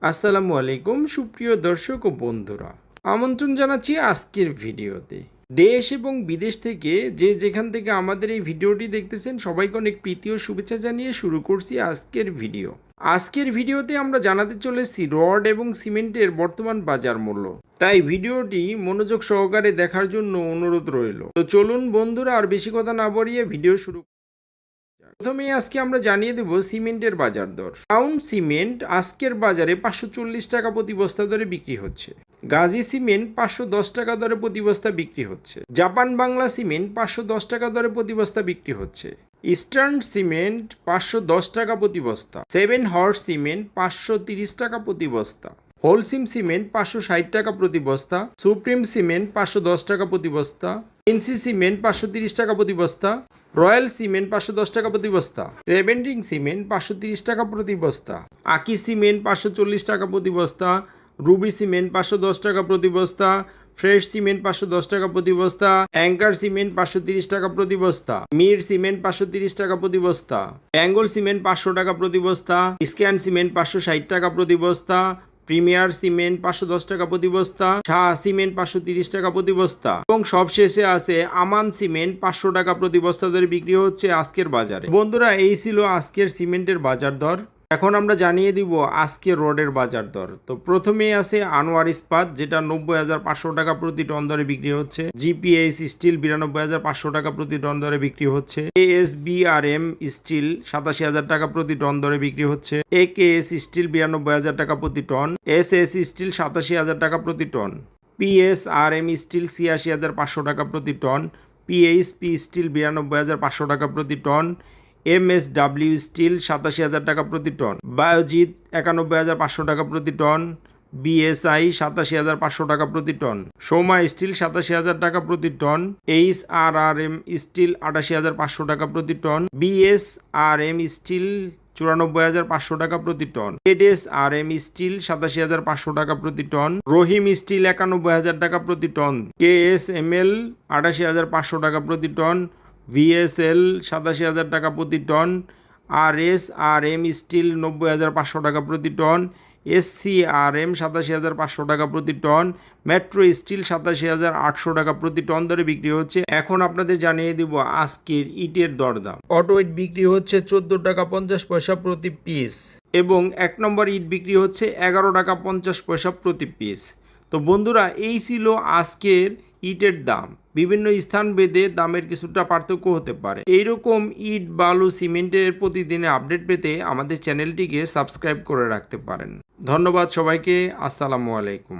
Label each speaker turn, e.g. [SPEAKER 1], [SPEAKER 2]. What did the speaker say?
[SPEAKER 1] আসসালামু আলাইকুম সুপ্রিয় দর্শক ও বন্ধুরা, আমন্ত্রণ জানাচ্ছি আজকের ভিডিওতে। দেশ এবং বিদেশ থেকে যে যেখান থেকে আমাদের এই ভিডিওটি দেখতেছেন সবাইকে অনেক প্রীতি ও শুভেচ্ছা জানিয়ে শুরু করছি আজকের ভিডিও। আজকের ভিডিওতে আমরা জানাতে চলেছি রড এবং সিমেন্টের বর্তমান বাজার মূল্য, তাই ভিডিওটি মনোযোগ সহকারে দেখার জন্য অনুরোধ রইল। তো চলুন বন্ধুরা, আর বেশি কথা না বাড়িয়ে ভিডিও শুরু। প্রথমে আজকে আমরা জানিয়ে দেব সিমেন্টের বাজার দর। পাউন্ড সিমেন্ট আজকের বাজারে 540 টাকা প্রতি বস্তা দরে বিক্রি হচ্ছে। গাজী সিমেন্ট 510 টাকা দরে প্রতি বস্তা বিক্রি হচ্ছে। জাপান বাংলা সিমেন্ট 510 টাকা দরে প্রতি বস্তা বিক্রি হচ্ছে। ইস্টার্ন সিমেন্ট 510 টাকা প্রতি বস্তা। 7 হর্স সিমেন্ট 530 টাকা প্রতি বস্তা। হোলসিম সিমেন্ট 560 টাকা প্রতি বস্তা। সুপ্রিম সিমেন্ট 510 টাকা প্রতি বস্তা। এনসি সিমেন্ট 530 টাকা প্রতি বস্তা। রয়্যাল সিমেন্ট 510 টাকা প্রতি বস্তা। সেভেন্টিং সিমেন্ট 530 টাকা প্রতি বস্তা। আকি সিমেন্ট 540 টাকা প্রতি বস্তা। রুবি সিমেন্ট 510 টাকা প্রতি বস্তা। ফ্রেশ সিমেন্ট 510 টাকা প্রতি বস্তা। অ্যাঙ্কার সিমেন্ট 530 টাকা প্রতি বস্তা। মির সিমেন্ট 530 টাকা প্রতি বস্তা। বেঙ্গল সিমেন্ট 500 টাকা প্রতি বস্তা। স্ক্যান সিমেন্ট 560 টাকা প্রতি বস্তা। প্রিমিয়ার সিমেন্ট 510 টাকা প্রতি বস্তা। শাহ সিমেন্ট 530 টাকা প্রতি বস্তা এবং সবশেষে আছে আমান সিমেন্ট 500 টাকা প্রতি বস্তা দরে বিক্রি হচ্ছে আজকের বাজারে। বন্ধুরা, এই ছিল আজকের সিমেন্টের বাজার দর। এখন আমরা জানিয়ে দিব আজকের রডের বাজার দর। তো প্রথমেই আছে আনোয়ার ইস্পাত, যেটা 90,500 টাকা প্রতি টন দরে বিক্রি হচ্ছে। জিপিএস স্টিল 92,500 টাকা প্রতি টন দরে বিক্রি হচ্ছে। এএসবিআরএম স্টিল 87,000 টাকা প্রতি টন দরে বিক্রি হচ্ছে। একেএস স্টিল 92,000 টাকা প্রতি টন। এসএস স্টিল 87,000 টাকা প্রতি টন। পিএসআরএম স্টিল 86,500 টাকা প্রতি টন। পিএইচপি স্টিল 92,500 টাকা প্রতি টন। এমএসডাব্লিউ স্টিল 87,000 টাকা প্রতি টন। বায়োজিৎ 91,500 টাকা প্রতি টন। বিএসআই 87,500 টাকা প্রতি টন। সোমা স্টিল 87,000 টাকা প্রতি টন। এইচআরআরএম স্টিল 88,500 টাকা প্রতি টন। বিএসআরএম স্টিল 94,500 টাকা প্রতি টন। এডএসআরএম স্টিল 87,500 টাকা প্রতি টন। রহিম স্টিল 91,000 টাকা প্রতি টন। কেএসএমএল 88,500 টাকা প্রতি টন। ভিএসএল 87,000 টাকা প্রতি টন। আরএসআরএম স্টিল 90,500 টাকা প্রতি টন। এসসিআরএম 87,500 টাকা প্রতি টন। মেট্রো স্টিল 87,800 টাকা প্রতি টন দরে বিক্রি হচ্ছে। এখন আপনাদের জানিয়ে দিব আজকের ইটের দরদাম। অটো ইট বিক্রি হচ্ছে 14 টাকা 50 পয়সা প্রতি পিস এবং 1 নম্বর ইট বিক্রি হচ্ছে 11 টাকা 50 পয়সা প্রতি পিস। তো বন্ধুরা, এই ছিল আজকের ইটের দাম। বিভিন্ন স্থান ভেদে দামের কিছুটা পার্থক্য হতে পারে। এইরকম ইট, বালু, সিমেন্টের প্রতিদিনের আপডেট পেতে আমাদের চ্যানেলটিকে সাবস্ক্রাইব করে রাখতে পারেন। ধন্যবাদ সবাইকে। আসসালামু আলাইকুম।